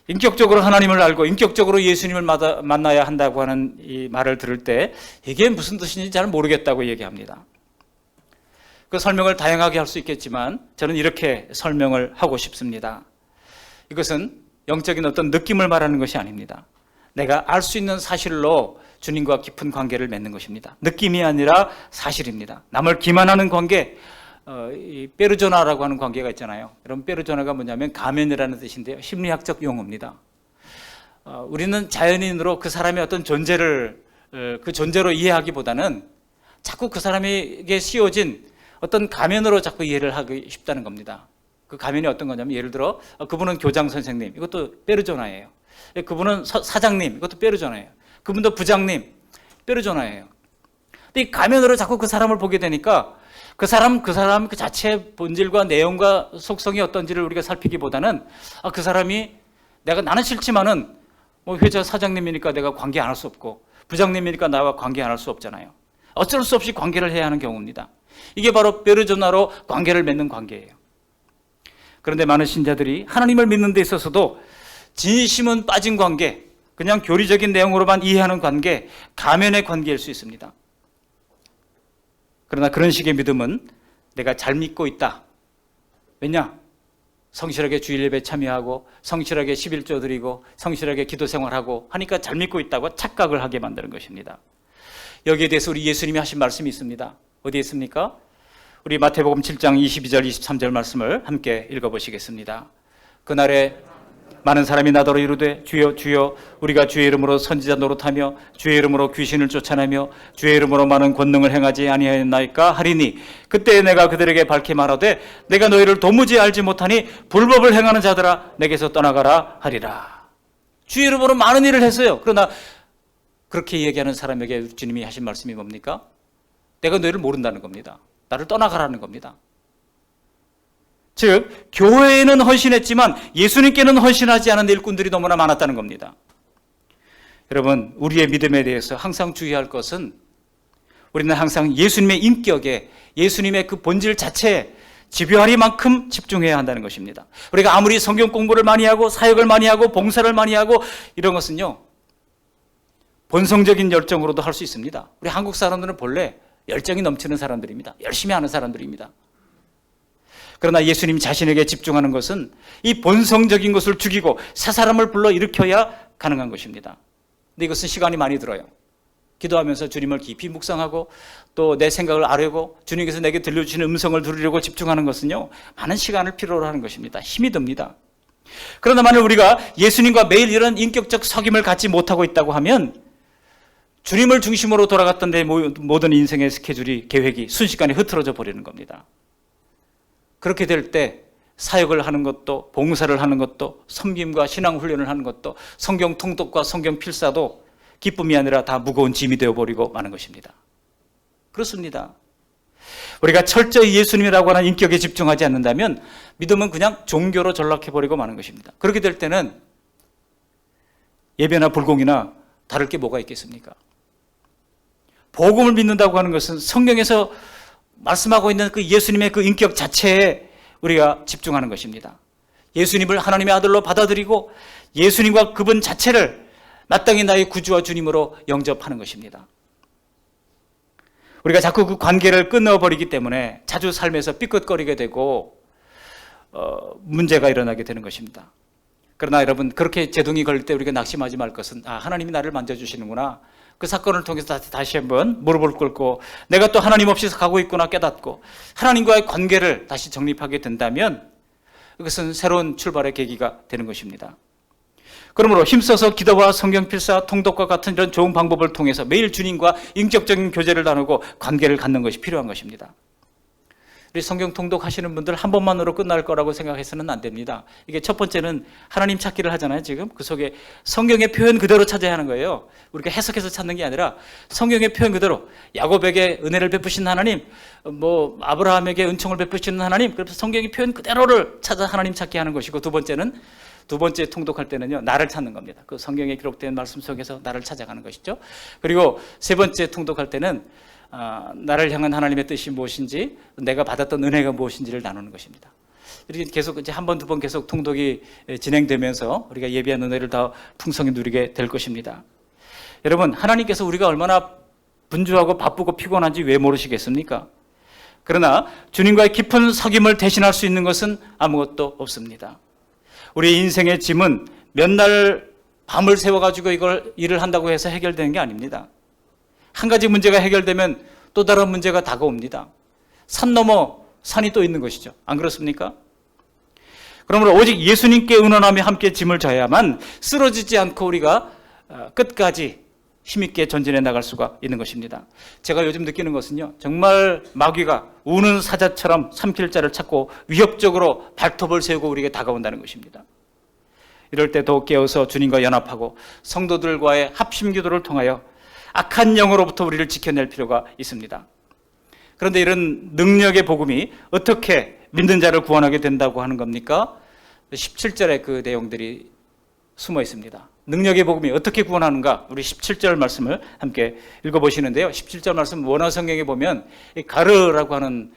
인격적으로 하나님을 알고 인격적으로 예수님을 만나야 한다고 하는 이 말을 들을 때 이게 무슨 뜻인지 잘 모르겠다고 얘기합니다. 그 설명을 다양하게 할 수 있겠지만 저는 이렇게 설명을 하고 싶습니다. 이것은 영적인 어떤 느낌을 말하는 것이 아닙니다. 내가 알 수 있는 사실로 주님과 깊은 관계를 맺는 것입니다. 느낌이 아니라 사실입니다. 남을 기만하는 관계, 이 페르조나라고 하는 관계가 있잖아요. 여러분, 페르조나가 뭐냐면 가면이라는 뜻인데요. 심리학적 용어입니다. 우리는 자연인으로 그 사람의 어떤 존재를 그 존재로 이해하기보다는 자꾸 그 사람에게 씌워진 어떤 가면으로 자꾸 이해를 하기 쉽다는 겁니다. 그 가면이 어떤 거냐면 예를 들어 그분은 교장 선생님, 이것도 페르조나예요. 그분은 사장님, 이것도 페르조나예요. 그분도 부장님, 페르조나예요. 근데 이 가면으로 자꾸 그 사람을 보게 되니까 그 사람 그 자체의 본질과 내용과 속성이 어떤지를 우리가 살피기보다는 그 사람이 나는 싫지만은 뭐 회사 사장님이니까 내가 관계 안 할 수 없고 부장님이니까 나와 관계 안 할 수 없잖아요. 어쩔 수 없이 관계를 해야 하는 경우입니다. 이게 바로 페르조나로 관계를 맺는 관계예요. 그런데 많은 신자들이 하나님을 믿는 데 있어서도 진심은 빠진 관계, 그냥 교리적인 내용으로만 이해하는 관계, 가면의 관계일 수 있습니다. 그러나 그런 식의 믿음은 내가 잘 믿고 있다. 왜냐? 성실하게 주일 예배 참여하고 성실하게 11조 드리고 성실하게 기도 생활하고 하니까 잘 믿고 있다고 착각을 하게 만드는 것입니다. 여기에 대해서 우리 예수님이 하신 말씀이 있습니다. 어디에 있습니까? 우리 마태복음 7장 22절 23절 말씀을 함께 읽어보시겠습니다. 그날에 많은 사람이 나더러 이르되 주여 주여 우리가 주의 이름으로 선지자 노릇하며 주의 이름으로 귀신을 쫓아내며 주의 이름으로 많은 권능을 행하지 아니하였나이까 하리니 그때 내가 그들에게 밝히 말하되 내가 너희를 도무지 알지 못하니 불법을 행하는 자들아 내게서 떠나가라 하리라. 주의 이름으로 많은 일을 했어요. 그러나 그렇게 얘기하는 사람에게 주님이 하신 말씀이 뭡니까? 내가 너희를 모른다는 겁니다. 나를 떠나가라는 겁니다. 즉 교회에는 헌신했지만 예수님께는 헌신하지 않은 일꾼들이 너무나 많았다는 겁니다. 여러분, 우리의 믿음에 대해서 항상 주의할 것은 우리는 항상 예수님의 인격에, 예수님의 그 본질 자체에 집요하리만큼 집중해야 한다는 것입니다. 우리가 아무리 성경 공부를 많이 하고 사역을 많이 하고 봉사를 많이 하고 이런 것은요, 본성적인 열정으로도 할 수 있습니다. 우리 한국 사람들은 본래 열정이 넘치는 사람들입니다. 열심히 하는 사람들입니다. 그러나 예수님 자신에게 집중하는 것은 이 본성적인 것을 죽이고 새 사람을 불러 일으켜야 가능한 것입니다. 근데 이것은 시간이 많이 들어요. 기도하면서 주님을 깊이 묵상하고 또 내 생각을 아뢰고 주님께서 내게 들려주시는 음성을 들으려고 집중하는 것은요, 많은 시간을 필요로 하는 것입니다. 힘이 듭니다. 그러나 만약 우리가 예수님과 매일 이런 인격적 석임을 갖지 못하고 있다고 하면 주님을 중심으로 돌아갔던 내 모든 인생의 스케줄이, 계획이 순식간에 흐트러져 버리는 겁니다. 그렇게 될 때 사역을 하는 것도, 봉사를 하는 것도, 섬김과 신앙 훈련을 하는 것도, 성경 통독과 성경 필사도 기쁨이 아니라 다 무거운 짐이 되어버리고 마는 것입니다. 그렇습니다. 우리가 철저히 예수님이라고 하는 인격에 집중하지 않는다면 믿음은 그냥 종교로 전락해버리고 마는 것입니다. 그렇게 될 때는 예배나 불공이나 다를 게 뭐가 있겠습니까? 복음을 믿는다고 하는 것은 성경에서 말씀하고 있는 그 예수님의 그 인격 자체에 우리가 집중하는 것입니다. 예수님을 하나님의 아들로 받아들이고 예수님과 그분 자체를 마땅히 나의 구주와 주님으로 영접하는 것입니다. 우리가 자꾸 그 관계를 끊어버리기 때문에 자주 삶에서 삐끗거리게 되고 문제가 일어나게 되는 것입니다. 그러나 여러분, 그렇게 제동이 걸릴 때 우리가 낙심하지 말 것은 하나님이 나를 만져주시는구나. 그 사건을 통해서 다시 한번 무릎을 꿇고 내가 또 하나님 없이 가고 있구나 깨닫고 하나님과의 관계를 다시 정립하게 된다면 그것은 새로운 출발의 계기가 되는 것입니다. 그러므로 힘써서 기도와 성경 필사, 통독과 같은 이런 좋은 방법을 통해서 매일 주님과 인격적인 교제를 나누고 관계를 갖는 것이 필요한 것입니다. 우리 성경 통독하시는 분들 한 번만으로 끝날 거라고 생각해서는 안 됩니다. 이게 첫 번째는 하나님 찾기를 하잖아요. 지금 그 속에 성경의 표현 그대로 찾아야 하는 거예요. 우리가 해석해서 찾는 게 아니라 성경의 표현 그대로 야곱에게 은혜를 베푸신 하나님, 아브라함에게 은총을 베푸시는 하나님, 그래서 성경의 표현 그대로를 찾아 하나님 찾기 하는 것이고, 두 번째는 두 번째 통독할 때는요, 나를 찾는 겁니다. 그 성경에 기록된 말씀 속에서 나를 찾아가는 것이죠. 그리고 세 번째 통독할 때는 나를 향한 하나님의 뜻이 무엇인지, 내가 받았던 은혜가 무엇인지를 나누는 것입니다. 이렇게 계속 이제 한 번, 두 번 계속 통독이 진행되면서 우리가 예비한 은혜를 더 풍성히 누리게 될 것입니다. 여러분, 하나님께서 우리가 얼마나 분주하고 바쁘고 피곤한지 왜 모르시겠습니까? 그러나 주님과의 깊은 사귐을 대신할 수 있는 것은 아무것도 없습니다. 우리 인생의 짐은 몇 날 밤을 세워가지고 이걸 일을 한다고 해서 해결되는 게 아닙니다. 한 가지 문제가 해결되면 또 다른 문제가 다가옵니다. 산 넘어 산이 또 있는 것이죠. 안 그렇습니까? 그러므로 오직 예수님께 의논하며 함께 짐을 져야만 쓰러지지 않고 우리가 끝까지 힘있게 전진해 나갈 수가 있는 것입니다. 제가 요즘 느끼는 것은요, 정말 마귀가 우는 사자처럼 삼킬 자를 찾고 위협적으로 발톱을 세우고 우리에게 다가온다는 것입니다. 이럴 때 더욱 깨어서 주님과 연합하고 성도들과의 합심 기도를 통하여 악한 영으로부터 우리를 지켜낼 필요가 있습니다. 그런데 이런 능력의 복음이 어떻게 믿는 자를 구원하게 된다고 하는 겁니까? 17절에 그 내용들이 숨어 있습니다. 능력의 복음이 어떻게 구원하는가? 우리 17절 말씀을 함께 읽어보시는데요. 17절 말씀 원어 성경에 보면 이 가르라고 하는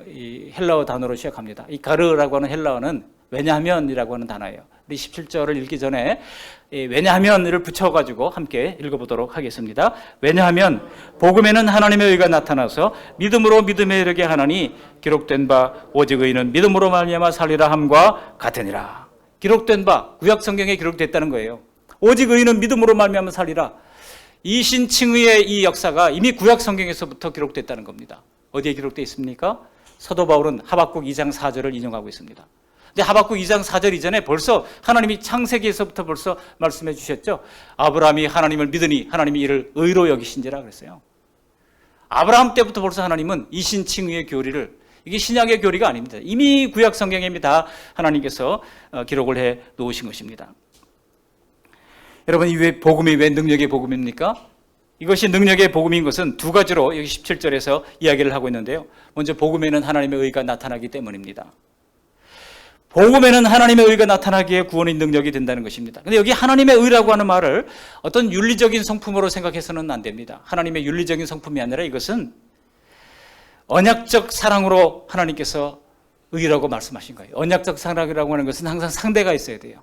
이 헬라어 단어로 시작합니다. 이 가르라고 하는 헬라어는 왜냐하면이라고 하는 단어예요. 우리 17절을 읽기 전에 왜냐하면을 붙여가지고 함께 읽어보도록 하겠습니다. 왜냐하면 복음에는 하나님의 의가 나타나서 믿음으로 믿음에 이르게 하나니 기록된 바 오직 의인은 믿음으로 말미암아 살리라 함과 같으니라. 기록된 바 구약 성경에 기록됐다는 거예요. 오직 의인은 믿음으로 말미암아 살리라. 이 신칭의의 이 역사가 이미 구약 성경에서부터 기록됐다는 겁니다. 어디에 기록되어 있습니까? 사도 바울은 하박국 2장 4절을 인용하고 있습니다. 근데 하박국 2장 4절 이전에 벌써 하나님이 창세기에서부터 벌써 말씀해 주셨죠. 아브라함이 하나님을 믿으니 하나님이 이를 의로 여기신지라 그랬어요. 아브라함 때부터 벌써 하나님은 이신칭의의 교리를, 이게 신약의 교리가 아닙니다. 이미 구약 성경에 이미 다 하나님께서 기록을 해 놓으신 것입니다. 여러분, 이 복음이 왜 능력의 복음입니까? 이것이 능력의 복음인 것은 두 가지로 여기 17절에서 이야기를 하고 있는데요. 먼저 복음에는 하나님의 의가 나타나기 때문입니다. 복음에는 하나님의 의가 나타나기에 구원의 능력이 된다는 것입니다. 그런데 여기 하나님의 의라고 하는 말을 어떤 윤리적인 성품으로 생각해서는 안 됩니다. 하나님의 윤리적인 성품이 아니라 이것은 언약적 사랑으로 하나님께서 의라고 말씀하신 거예요. 언약적 사랑이라고 하는 것은 항상 상대가 있어야 돼요.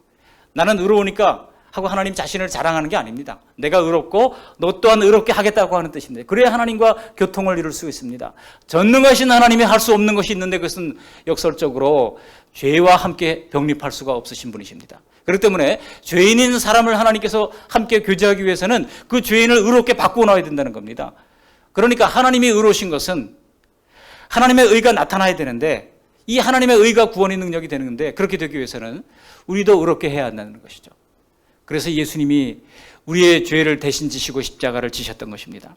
나는 의로우니까 하고 하나님 자신을 자랑하는 게 아닙니다. 내가 의롭고 너 또한 의롭게 하겠다고 하는 뜻인데, 그래야 하나님과 교통을 이룰 수 있습니다. 전능하신 하나님이 할 수 없는 것이 있는데 그것은 역설적으로 죄와 함께 병립할 수가 없으신 분이십니다. 그렇기 때문에 죄인인 사람을 하나님께서 함께 교제하기 위해서는 그 죄인을 의롭게 바꾸어 놔야 된다는 겁니다. 그러니까 하나님이 의로우신 것은 하나님의 의가 나타나야 되는데, 이 하나님의 의가 구원의 능력이 되는데, 그렇게 되기 위해서는 우리도 의롭게 해야 한다는 것이죠. 그래서 예수님이 우리의 죄를 대신 지시고 십자가를 지셨던 것입니다.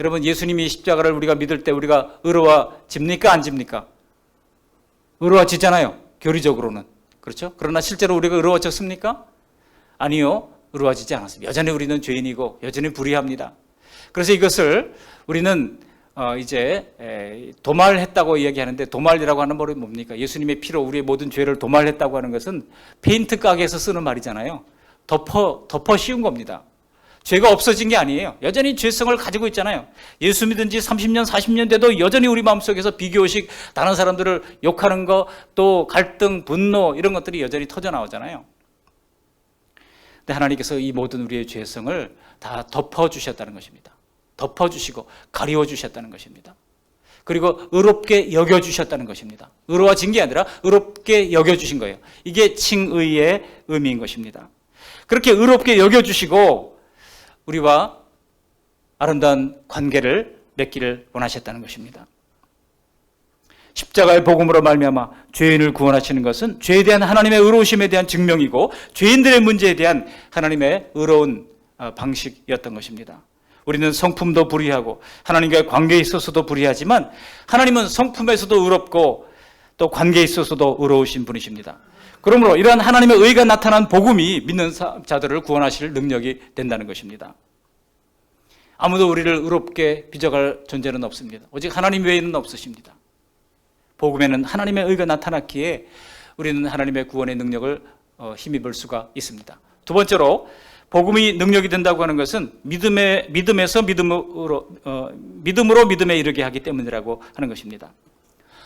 여러분, 예수님이 십자가를 우리가 믿을 때 우리가 의로워집니까? 안 집니까? 의로워지잖아요. 교리적으로는. 그렇죠? 그러나 실제로 우리가 의로워졌습니까? 아니요. 의로워지지 않았습니다. 여전히 우리는 죄인이고 여전히 불의합니다. 그래서 이것을 우리는 이제 도말했다고 이야기하는데, 도말이라고 하는 말이 뭡니까? 예수님의 피로 우리의 모든 죄를 도말했다고 하는 것은 페인트 가게에서 쓰는 말이잖아요. 덮어 씌운 겁니다. 죄가 없어진 게 아니에요. 여전히 죄성을 가지고 있잖아요. 예수 믿은 지 30년, 40년 돼도 여전히 우리 마음속에서 비교식, 다른 사람들을 욕하는 거, 또 갈등, 분노 이런 것들이 여전히 터져 나오잖아요. 근데 하나님께서 이 모든 우리의 죄성을 다 덮어주셨다는 것입니다. 덮어주시고 가리워주셨다는 것입니다. 그리고 의롭게 여겨주셨다는 것입니다. 의로워진 게 아니라 의롭게 여겨주신 거예요. 이게 칭의의 의미인 것입니다. 그렇게 의롭게 여겨주시고 우리와 아름다운 관계를 맺기를 원하셨다는 것입니다. 십자가의 복음으로 말미암아 죄인을 구원하시는 것은 죄에 대한 하나님의 의로우심에 대한 증명이고, 죄인들의 문제에 대한 하나님의 의로운 방식이었던 것입니다. 우리는 성품도 불의하고 하나님과의 관계에 있어서도 불의하지만, 하나님은 성품에서도 의롭고 또 관계에 있어서도 의로우신 분이십니다. 그러므로 이러한 하나님의 의가 나타난 복음이 믿는 자들을 구원하실 능력이 된다는 것입니다. 아무도 우리를 의롭게 빚어갈 존재는 없습니다. 오직 하나님 외에는 없으십니다. 복음에는 하나님의 의가 나타났기에 우리는 하나님의 구원의 능력을 힘입을 수가 있습니다. 두 번째로 복음이 능력이 된다고 하는 것은 믿음에서 믿음으로 믿음에 이르게 하기 때문이라고 하는 것입니다.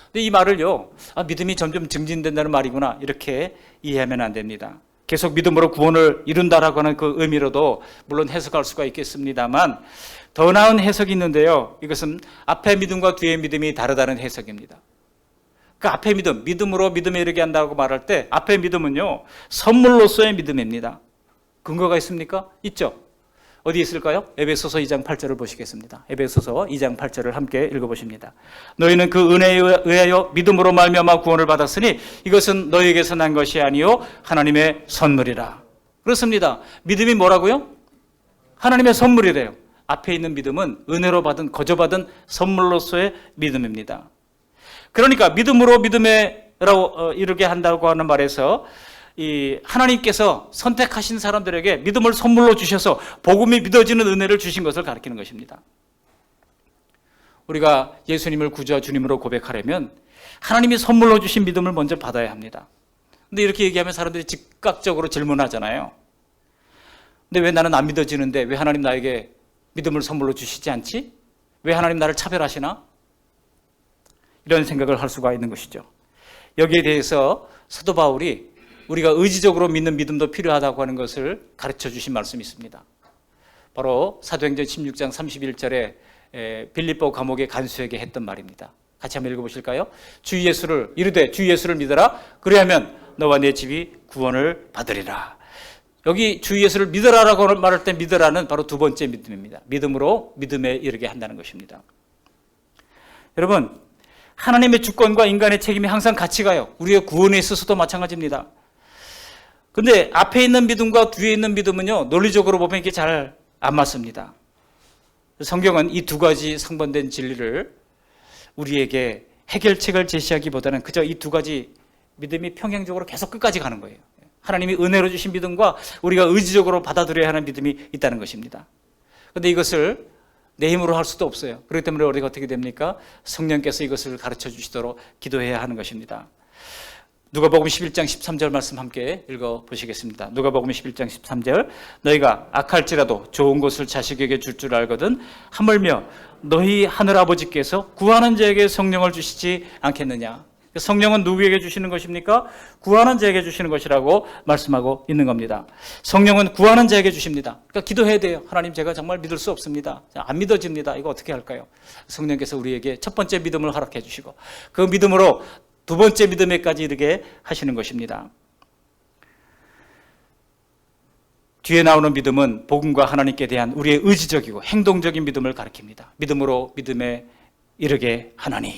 근데 이 말을요, 믿음이 점점 증진된다는 말이구나 이렇게 이해하면 안 됩니다. 계속 믿음으로 구원을 이룬다라고 하는 그 의미로도 물론 해석할 수가 있겠습니다만 더 나은 해석이 있는데요. 이것은 앞에 믿음과 뒤에 믿음이 다르다는 해석입니다. 그 앞에 믿음으로 믿음에 이르게 한다고 말할 때 앞에 믿음은요, 선물로서의 믿음입니다. 근거가 있습니까? 있죠. 어디 있을까요? 에베소서 2장 8절을 보시겠습니다. 에베소서 2장 8절을 함께 읽어보십니다. 너희는 그 은혜에 의하여 믿음으로 말미암아 구원을 받았으니 이것은 너희에게서 난 것이 아니요 하나님의 선물이라. 그렇습니다. 믿음이 뭐라고요? 하나님의 선물이래요. 앞에 있는 믿음은 은혜로 받은 거저받은 선물로서의 믿음입니다. 그러니까 믿음으로 믿음에 이르게 한다고 하는 말에서 이 하나님께서 선택하신 사람들에게 믿음을 선물로 주셔서 복음이 믿어지는 은혜를 주신 것을 가리키는 것입니다. 우리가 예수님을 구주와 주님으로 고백하려면 하나님이 선물로 주신 믿음을 먼저 받아야 합니다. 근데 이렇게 얘기하면 사람들이 즉각적으로 질문하잖아요. 근데 왜 나는 안 믿어지는데 왜 하나님 나에게 믿음을 선물로 주시지 않지? 왜 하나님 나를 차별하시나? 이런 생각을 할 수가 있는 것이죠. 여기에 대해서 사도 바울이 우리가 의지적으로 믿는 믿음도 필요하다고 하는 것을 가르쳐 주신 말씀이 있습니다. 바로 사도행전 16장 31절에 빌립보 감옥의 간수에게 했던 말입니다. 같이 한번 읽어보실까요? 주 예수를 이르되 주 예수를 믿어라. 그리하면 너와 내 집이 구원을 받으리라. 여기 주 예수를 믿어라라고 말할 때 믿어라는 바로 두 번째 믿음입니다. 믿음으로 믿음에 이르게 한다는 것입니다. 여러분, 하나님의 주권과 인간의 책임이 항상 같이 가요. 우리의 구원에 있어서도 마찬가지입니다. 근데 앞에 있는 믿음과 뒤에 있는 믿음은요, 논리적으로 보면 이게 잘 안 맞습니다. 성경은 이 두 가지 상반된 진리를 우리에게 해결책을 제시하기보다는 그저 이 두 가지 믿음이 평행적으로 계속 끝까지 가는 거예요. 하나님이 은혜로 주신 믿음과 우리가 의지적으로 받아들여야 하는 믿음이 있다는 것입니다. 그런데 이것을 내 힘으로 할 수도 없어요. 그렇기 때문에 우리가 어떻게 됩니까? 성령께서 이것을 가르쳐 주시도록 기도해야 하는 것입니다. 누가복음 11장 13절 말씀 함께 읽어보시겠습니다. 누가복음 11장 13절 너희가 악할지라도 좋은 것을 자식에게 줄 알거든 하물며 너희 하늘아버지께서 구하는 자에게 성령을 주시지 않겠느냐. 성령은 누구에게 주시는 것입니까? 구하는 자에게 주시는 것이라고 말씀하고 있는 겁니다. 성령은 구하는 자에게 주십니다. 그러니까 기도해야 돼요. 하나님, 제가 정말 믿을 수 없습니다. 안 믿어집니다. 이거 어떻게 할까요? 성령께서 우리에게 첫 번째 믿음을 허락해 주시고 그 믿음으로 두 번째 믿음에까지 이르게 하시는 것입니다. 뒤에 나오는 믿음은 복음과 하나님께 대한 우리의 의지적이고 행동적인 믿음을 가리킵니다. 믿음으로 믿음에 이르게 하나니.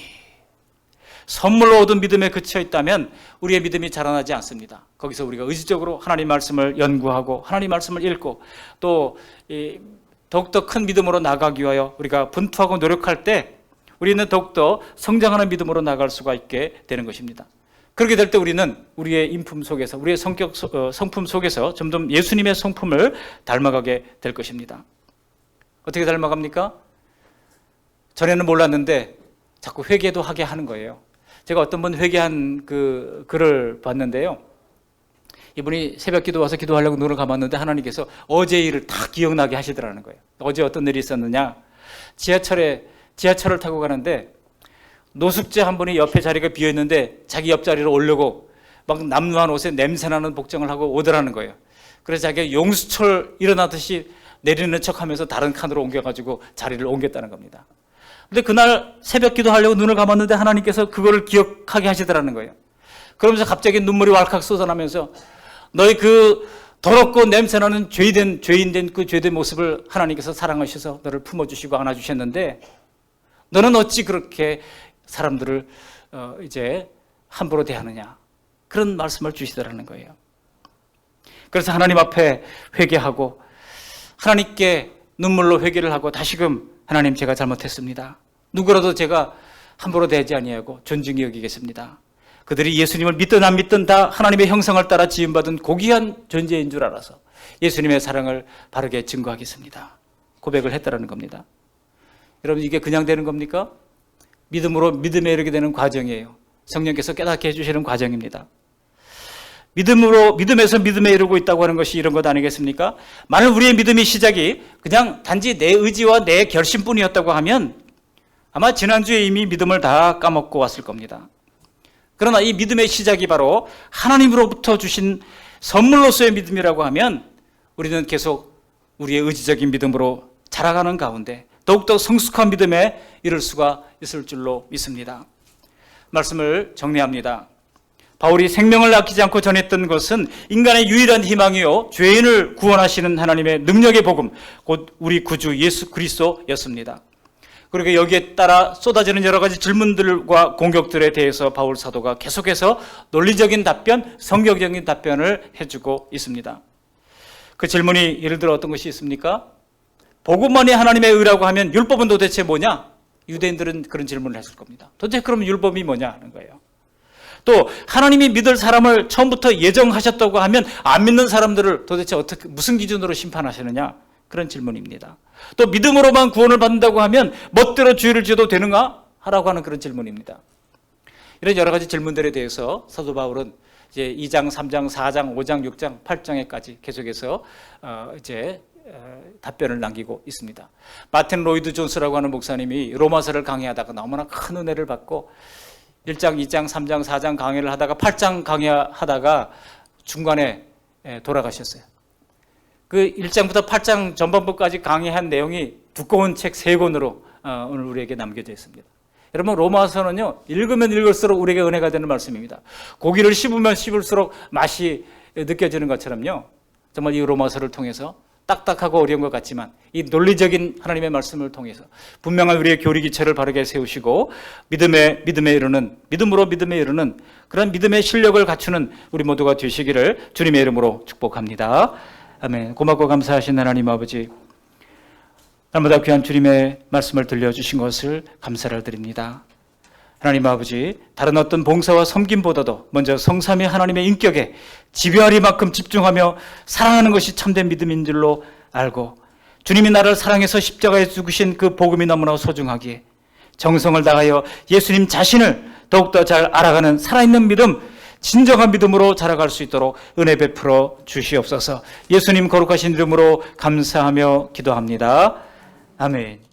선물로 얻은 믿음에 그쳐 있다면 우리의 믿음이 자라나지 않습니다. 거기서 우리가 의지적으로 하나님 말씀을 연구하고 하나님 말씀을 읽고 또 더욱더 큰 믿음으로 나가기 위하여 우리가 분투하고 노력할 때 우리는 더욱더 성장하는 믿음으로 나갈 수가 있게 되는 것입니다. 그렇게 될 때 우리는 우리의 인품 속에서 우리의 성품 속에서 점점 예수님의 성품을 닮아가게 될 것입니다. 어떻게 닮아갑니까? 전에는 몰랐는데 자꾸 회개도 하게 하는 거예요. 제가 어떤 분 회개한 그 글을 봤는데요. 이분이 새벽 기도 와서 기도하려고 눈을 감았는데 하나님께서 어제 일을 다 기억나게 하시더라는 거예요. 어제 어떤 일이 있었느냐? 지하철을 타고 가는데 노숙자 한 분이 옆에 자리가 비어있는데 자기 옆자리로 오려고 막 남루한 옷에 냄새나는 복장을 하고 오더라는 거예요. 그래서 자기가 용수철 일어나듯이 내리는 척하면서 다른 칸으로 옮겨가지고 자리를 옮겼다는 겁니다. 근데 그날 새벽 기도하려고 눈을 감았는데 하나님께서 그거를 기억하게 하시더라는 거예요. 그러면서 갑자기 눈물이 왈칵 쏟아나면서 너희 그 더럽고 냄새나는 죄인된 그 죄된 모습을 하나님께서 사랑하셔서 너를 품어주시고 안아주셨는데 너는 어찌 그렇게 사람들을 이제 함부로 대하느냐, 그런 말씀을 주시더라는 거예요. 그래서 하나님 앞에 회개하고 하나님께 눈물로 회개를 하고 다시금 하나님, 제가 잘못했습니다. 누구라도 제가 함부로 대하지 아니하고 존중히 여기겠습니다. 그들이 예수님을 믿든 안 믿든 다 하나님의 형상을 따라 지음받은 고귀한 존재인 줄 알아서 예수님의 사랑을 바르게 증거하겠습니다. 고백을 했다라는 겁니다. 여러분, 이게 그냥 되는 겁니까? 믿음으로 믿음에 이르게 되는 과정이에요. 성령께서 깨닫게 해주시는 과정입니다. 믿음에서 믿음에 이르고 있다고 하는 것이 이런 것 아니겠습니까? 만일 우리의 믿음의 시작이 그냥 단지 내 의지와 내 결심뿐이었다고 하면 아마 지난주에 이미 믿음을 다 까먹고 왔을 겁니다. 그러나 이 믿음의 시작이 바로 하나님으로부터 주신 선물로서의 믿음이라고 하면 우리는 계속 우리의 의지적인 믿음으로 자라가는 가운데 더욱더 성숙한 믿음에 이를 수가 있을 줄로 믿습니다. 말씀을 정리합니다. 바울이 생명을 아끼지 않고 전했던 것은 인간의 유일한 희망이요 죄인을 구원하시는 하나님의 능력의 복음, 곧 우리 구주 예수 그리스도였습니다. 그리고 여기에 따라 쏟아지는 여러 가지 질문들과 공격들에 대해서 바울 사도가 계속해서 논리적인 답변, 성경적인 답변을 해주고 있습니다. 그 질문이 예를 들어 어떤 것이 있습니까? 복음만이 하나님의 의라고 하면 율법은 도대체 뭐냐? 유대인들은 그런 질문을 했을 겁니다. 도대체 그럼 율법이 뭐냐 하는 거예요. 또 하나님이 믿을 사람을 처음부터 예정하셨다고 하면 안 믿는 사람들을 도대체 어떻게 무슨 기준으로 심판하시느냐? 그런 질문입니다. 또 믿음으로만 구원을 받는다고 하면 멋대로 죄를 지어도 되는가? 하라고 하는 그런 질문입니다. 이런 여러 가지 질문들에 대해서 사도 바울은 이제 2장, 3장, 4장, 5장, 6장, 8장에까지 계속해서 답변을 남기고 있습니다. 마틴 로이드 존스라고 하는 목사님이 로마서를 강의하다가 너무나 큰 은혜를 받고 1장, 2장, 3장, 4장 강의를 하다가 8장 강의하다가 중간에 돌아가셨어요. 그 1장부터 8장 전반부까지 강의한 내용이 두꺼운 책 3권으로 오늘 우리에게 남겨져 있습니다. 여러분 로마서는요 읽으면 읽을수록 우리에게 은혜가 되는 말씀입니다. 고기를 씹으면 씹을수록 맛이 느껴지는 것처럼요 정말 이 로마서를 통해서 딱딱하고 어려운 것 같지만 이 논리적인 하나님의 말씀을 통해서 분명한 우리의 교리 기초를 바르게 세우시고 믿음으로 믿음에 이르는 그런 믿음의 실력을 갖추는 우리 모두가 되시기를 주님의 이름으로 축복합니다. 아멘. 고맙고 감사하신 하나님 아버지, 날마다 귀한 주님의 말씀을 들려주신 것을 감사를 드립니다. 하나님 아버지, 다른 어떤 봉사와 섬김보다도 먼저 성삼위 하나님의 인격에 지배하리만큼 집중하며 사랑하는 것이 참된 믿음인 줄로 알고 주님이 나를 사랑해서 십자가에 죽으신 그 복음이 너무나 소중하기에 정성을 다하여 예수님 자신을 더욱더 잘 알아가는 살아있는 믿음, 진정한 믿음으로 자라갈 수 있도록 은혜 베풀어 주시옵소서. 예수님 거룩하신 이름으로 감사하며 기도합니다. 아멘.